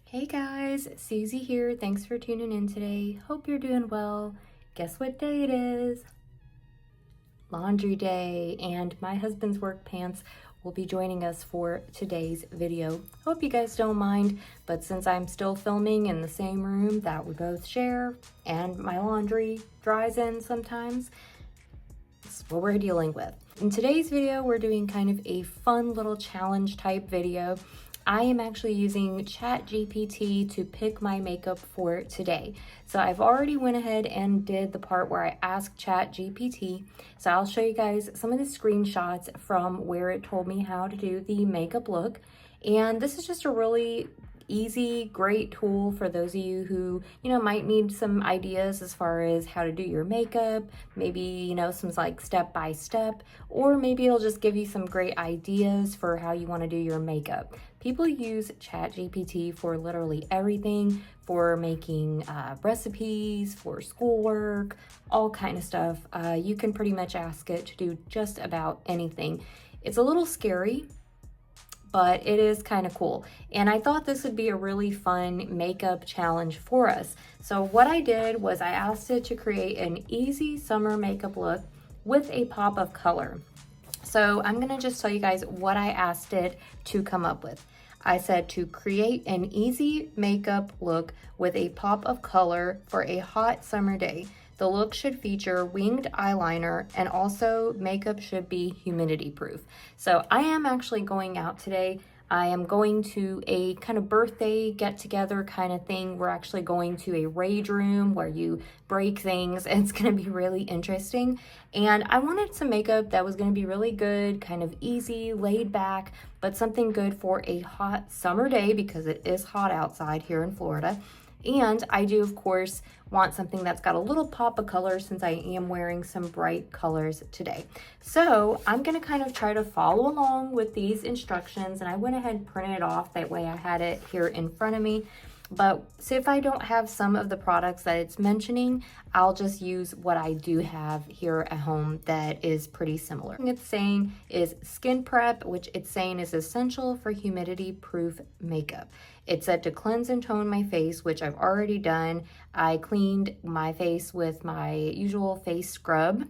Hey guys, Susie here. Thanks for tuning in today. Hope you're doing well. Guess what day it is? Laundry day, and my husband's work pants will be joining us for today's video. Hope you guys don't mind, but since I'm still filming in the same room that we both share and my laundry dries in sometimes, that's what we're dealing with. In today's video, we're doing kind of a fun little challenge type video. I am actually using GPT to pick my makeup for today. So I've already went ahead and did the part where I asked GPT. So I'll show you guys some of the screenshots from where it told me how to do the makeup look. And this is just a really easy, great tool for those of you who, might need some ideas as far as how to do your makeup, maybe, some like step by step, or maybe it'll just give you some great ideas for how you want to do your makeup. People use ChatGPT for literally everything, for making recipes, for schoolwork, all kind of stuff. You can pretty much ask it to do just about anything. It's a little scary, but it is kind of cool. And I thought this would be a really fun makeup challenge for us. So what I did was I asked it to create an easy summer makeup look with a pop of color. So I'm gonna just tell you guys what I asked it to come up with. I said to create an easy makeup look with a pop of color for a hot summer day. The look should feature winged eyeliner, and also makeup should be humidity proof. So I am actually going out today. I am going to a kind of birthday get together kind of thing. We're actually going to a rage room where you break things. It's going to be really interesting. And I wanted some makeup that was going to be really good, kind of easy, laid back, but something good for a hot summer day because it is hot outside here in Florida. And I do, of course, want something that's got a little pop of color since I am wearing some bright colors today. So I'm going to kind of try to follow along with these instructions, and I went ahead and printed it off. That way I had it here in front of me. But so if I don't have some of the products that it's mentioning, I'll just use what I do have here at home that is pretty similar. What it's saying is skin prep, which it's saying is essential for humidity proof makeup. It said to cleanse and tone my face, which I've already done. I cleaned my face with my usual face scrub.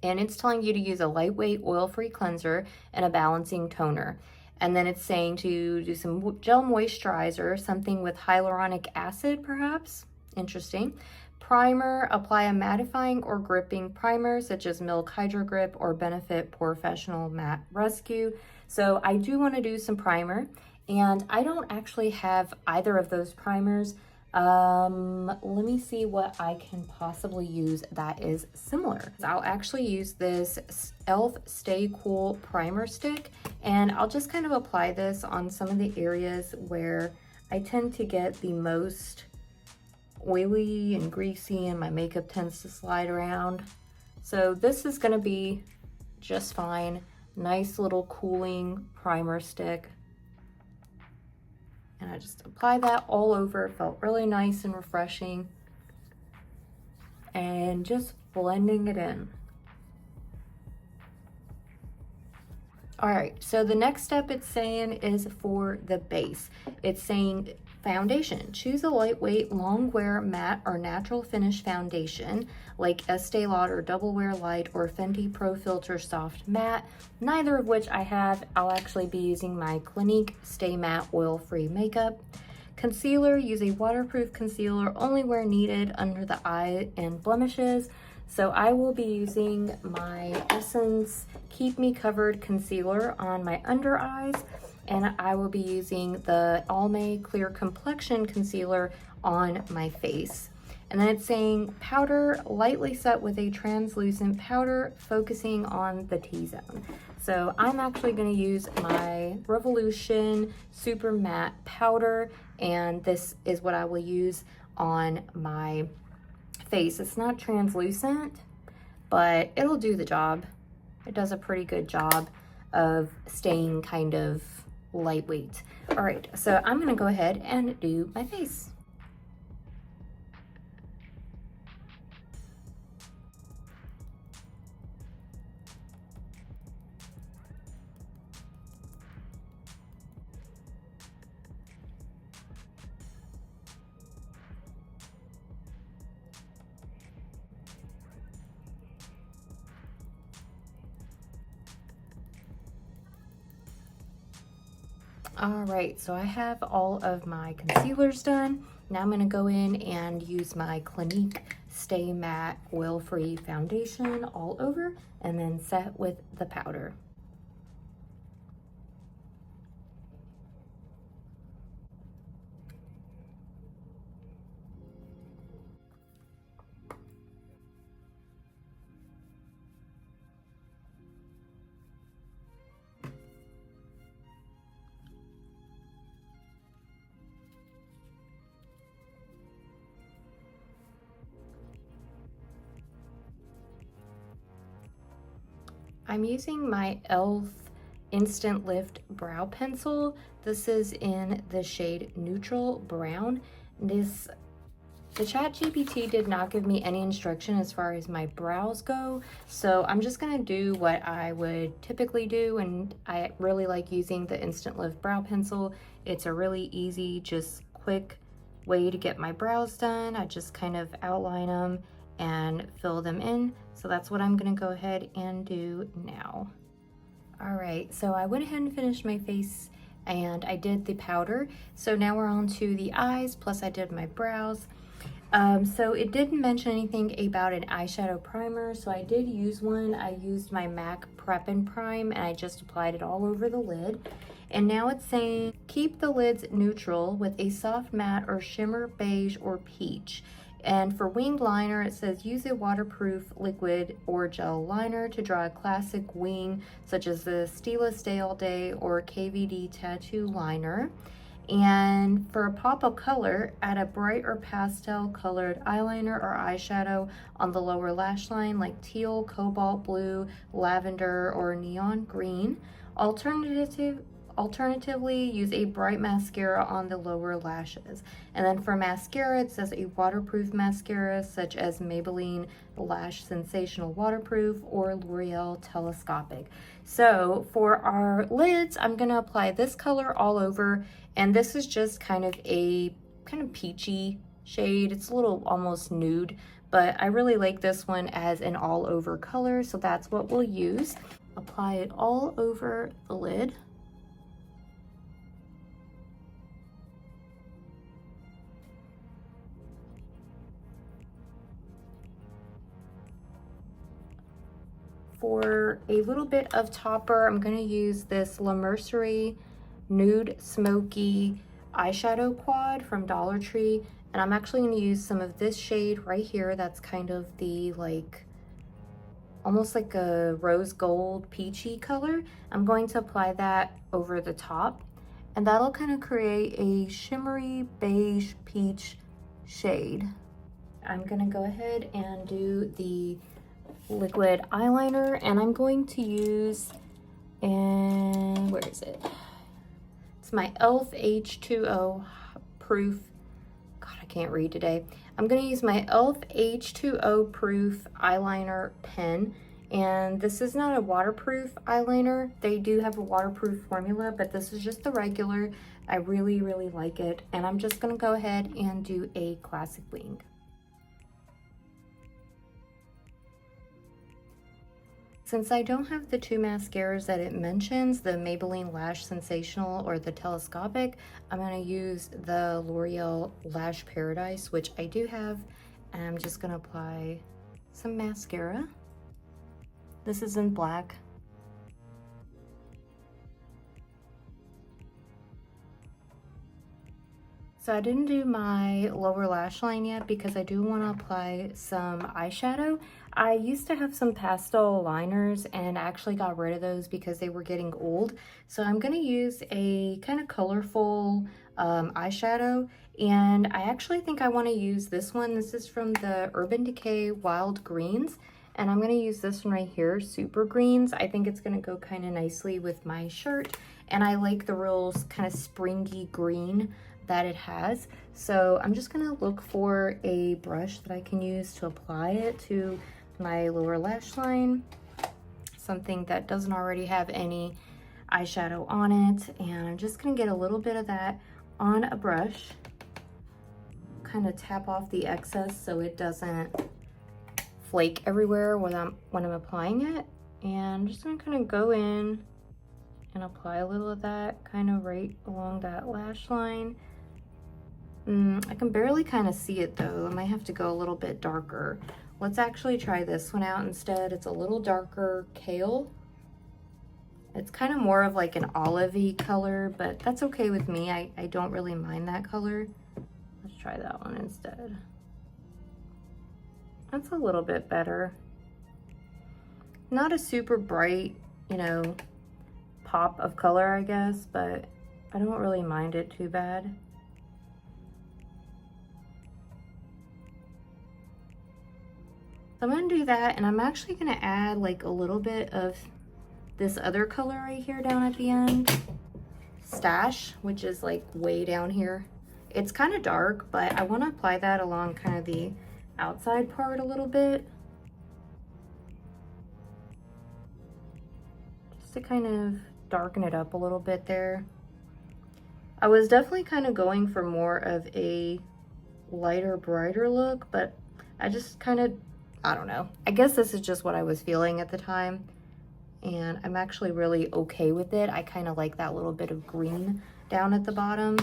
And it's telling you to use a lightweight oil-free cleanser and a balancing toner. And then it's saying to do some gel moisturizer, something with hyaluronic acid perhaps. Interesting. Primer, apply a mattifying or gripping primer such as Milk Hydro Grip or Benefit Professional Matte Rescue. So I do want to do some primer, and I don't actually have either of those primers. Let me see what I can possibly use that is similar. I'll actually use this e.l.f. Stay Cool Primer Stick, and I'll just kind of apply this on some of the areas where I tend to get the most oily and greasy and my makeup tends to slide around. So this is gonna be just fine. Nice little cooling primer stick. And I just apply that all over. It felt really nice and refreshing. And just blending it in. All right, so the next step it's saying is for the base. It's saying foundation. Choose a lightweight, long wear, matte, or natural finish foundation like Estee Lauder Double Wear Light or Fenty Pro Filter Soft Matte, neither of which I have. I'll actually be using my Clinique Stay Matte Oil-Free Makeup. Concealer, use a waterproof concealer only where needed under the eye and blemishes. So I will be using my Essence Keep Me Covered Concealer on my under eyes, and I will be using the Almay Clear Complexion Concealer on my face. And then it's saying powder, lightly set with a translucent powder, focusing on the T-zone. So I'm actually going to use my Revolution Super Matte Powder, and this is what I will use on my face. It's not translucent, but it'll do the job. It does a pretty good job of staying kind of lightweight. All right, so I'm gonna go ahead and do my face. All right, so I have all of my concealers done. Now I'm gonna go in and use my Clinique Stay Matte Oil-Free Foundation all over and then set with the powder. I'm using my e.l.f. Instant Lift Brow Pencil. This is in the shade Neutral Brown. The ChatGPT did not give me any instruction as far as my brows go, so I'm just gonna do what I would typically do, and I really like using the Instant Lift Brow Pencil. It's a really easy, just quick way to get my brows done. I just kind of outline them and fill them in. So that's what I'm gonna go ahead and do now. All right, so I went ahead and finished my face and I did the powder. So now we're on to the eyes, plus I did my brows. So it didn't mention anything about an eyeshadow primer, so I did use one. I used my MAC Prep and Prime and I just applied it all over the lid. And now it's saying, keep the lids neutral with a soft matte or shimmer beige or peach. And for winged liner, it says use a waterproof liquid or gel liner to draw a classic wing, such as the Stila Stay All Day or KVD Tattoo Liner. And for a pop of color, add a bright or pastel colored eyeliner or eyeshadow on the lower lash line, like teal, cobalt blue, lavender, or neon green. Alternatively, use a bright mascara on the lower lashes. And then for mascara, it says a waterproof mascara such as Maybelline Lash Sensational Waterproof or L'Oreal Telescopic. So for our lids, I'm gonna apply this color all over, and this is just kind of a peachy shade. It's a little almost nude, but I really like this one as an all over color, so that's what we'll use. Apply it all over the lid. For a little bit of topper, I'm going to use this La Mercerie Nude Smoky Eyeshadow Quad from Dollar Tree. And I'm actually going to use some of this shade right here. That's kind of the almost like a rose gold peachy color. I'm going to apply that over the top. And that'll kind of create a shimmery beige peach shade. I'm going to go ahead and do the liquid eyeliner, and I'm going to use, and where is it? It's my e.l.f. H2O proof. God, I can't read today. I'm going to use my e.l.f. H2O proof eyeliner pen, and this is not a waterproof eyeliner. They do have a waterproof formula, but this is just the regular. I really, really like it, and I'm just going to go ahead and do a classic wing. Since I don't have the two mascaras that it mentions, the Maybelline Lash Sensational or the Telescopic, I'm going to use the L'Oreal Lash Paradise, which I do have, and I'm just going to apply some mascara. This is in black. So I didn't do my lower lash line yet because I do want to apply some eyeshadow. I used to have some pastel liners and I actually got rid of those because they were getting old. So I'm going to use a kind of colorful eyeshadow, and I actually think I want to use this one. This is from the Urban Decay Wild Greens, and I'm going to use this one right here, Super Greens. I think it's going to go kind of nicely with my shirt, and I like the real kind of springy green that it has. So I'm just going to look for a brush that I can use to apply it to my lower lash line, something that doesn't already have any eyeshadow on it, and I'm just going to get a little bit of that on a brush, kind of tap off the excess so it doesn't flake everywhere when I'm applying it. And I'm just going to kind of go in and apply a little of that kind of right along that lash line. I can barely kind of see it though. I might have to go a little bit darker. Let's actually try this one out instead. It's a little darker Kale. It's kind of more of like an olivey color, but that's okay with me. I don't really mind that color. Let's try that one instead. That's a little bit better. Not a super bright, you know, pop of color, I guess, but I don't really mind it too bad. I'm gonna do that, and I'm actually gonna add like a little bit of this other color right here down at the end, Stash, which is like way down here. It's kind of dark, but I want to apply that along kind of the outside part a little bit, just to kind of darken it up a little bit there. I was definitely kind of going for more of a lighter, brighter look, but I just kind of, I don't know. I guess this is just what I was feeling at the time, and I'm actually really okay with it. I kind of like that little bit of green down at the bottom.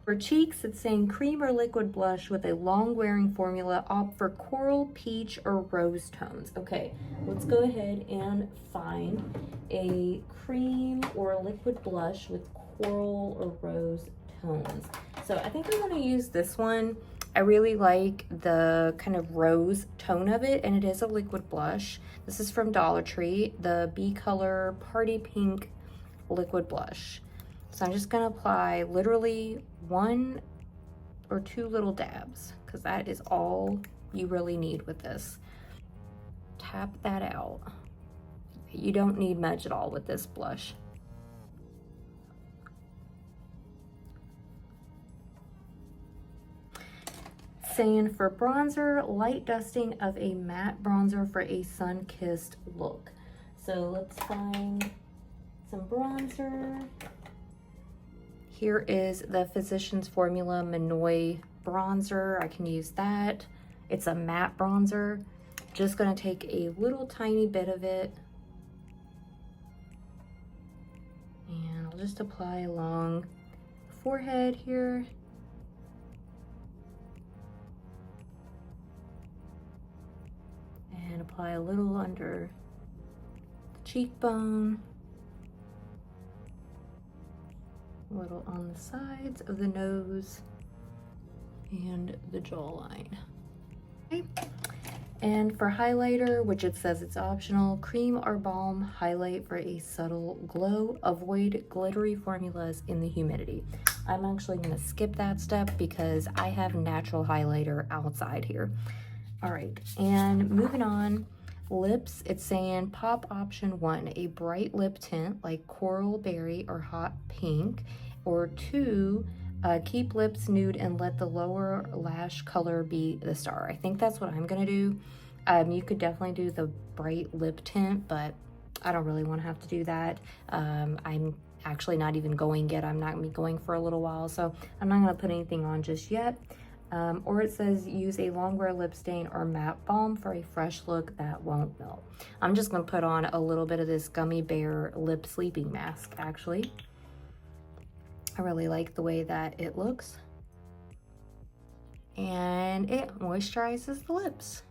For cheeks, it's saying cream or liquid blush with a long-wearing formula. Opt for coral, peach, or rose tones. Okay, let's go ahead and find a cream or liquid blush with coral or rose tones. So I think I'm gonna use this one. I really like the kind of rose tone of it, and it is a liquid blush. This is from Dollar Tree, the B Color Party Pink liquid blush. So I'm just gonna apply literally 1 or 2 little dabs, because that is all you really need with this. Tap that out. You don't need much at all with this blush. Saying for bronzer, light dusting of a matte bronzer for a sun-kissed look. So let's find some bronzer. Here is the Physicians Formula Minoy bronzer. I can use that. It's a matte bronzer. Just gonna take a little tiny bit of it, and I'll just apply along the forehead here. And apply a little under the cheekbone. A little on the sides of the nose and the jawline. Okay. And for highlighter, which it says it's optional, cream or balm highlight for a subtle glow. Avoid glittery formulas in the humidity. I'm actually gonna skip that step because I have natural highlighter outside here. All right, and moving on, lips, it's saying pop option 1, a bright lip tint like coral berry or hot pink, or 2, keep lips nude and let the lower lash color be the star. I think that's what I'm gonna do. You could definitely do the bright lip tint, but I don't really wanna have to do that. I'm actually not even going yet. I'm not gonna be going for a little while, so I'm not gonna put anything on just yet. Or it says use a longwear lip stain or matte balm for a fresh look that won't melt. I'm just gonna put on a little bit of this Gummy Bear lip sleeping mask, actually. I really like the way that it looks. And it moisturizes the lips.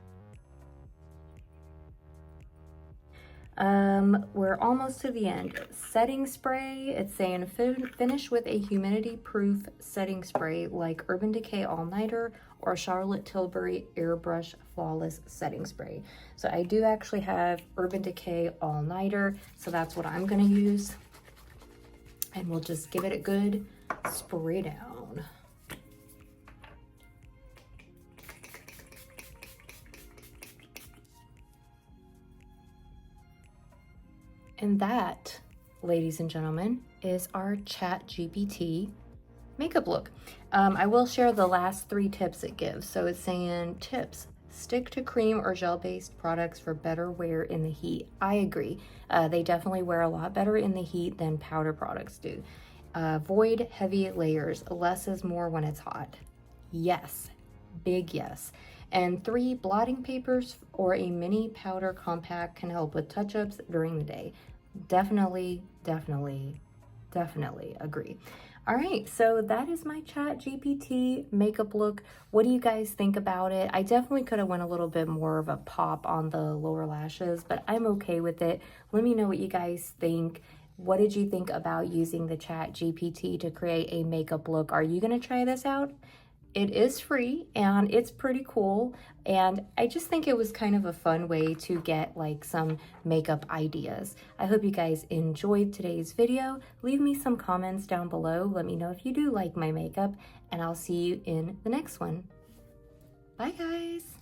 We're almost to the end. Setting spray, it's saying finish with a humidity-proof setting spray like Urban Decay All Nighter or Charlotte Tilbury Airbrush Flawless Setting Spray. So I do actually have Urban Decay All Nighter, so that's what I'm gonna use. And we'll just give it a good spray down. And that, ladies and gentlemen, is our ChatGPT makeup look. I will share the last 3 tips it gives. So it's saying tips, stick to cream or gel-based products for better wear in the heat. I agree. They definitely wear a lot better in the heat than powder products do. Avoid heavy layers. Less is more when it's hot. Yes, big yes. And 3, blotting papers or a mini powder compact can help with touch-ups during the day. Definitely, definitely, definitely agree. All right, so that is my Chat GPT makeup look. What do you guys think about it? I definitely could have went a little bit more of a pop on the lower lashes, but I'm okay with it. Let me know what you guys think. What did you think about using the Chat GPT to create a makeup look? Are you gonna try this out? It is free and it's pretty cool, and I just think it was kind of a fun way to get like some makeup ideas. I hope you guys enjoyed today's video. Leave me some comments down below. Let me know if you do like my makeup, and I'll see you in the next one. Bye guys.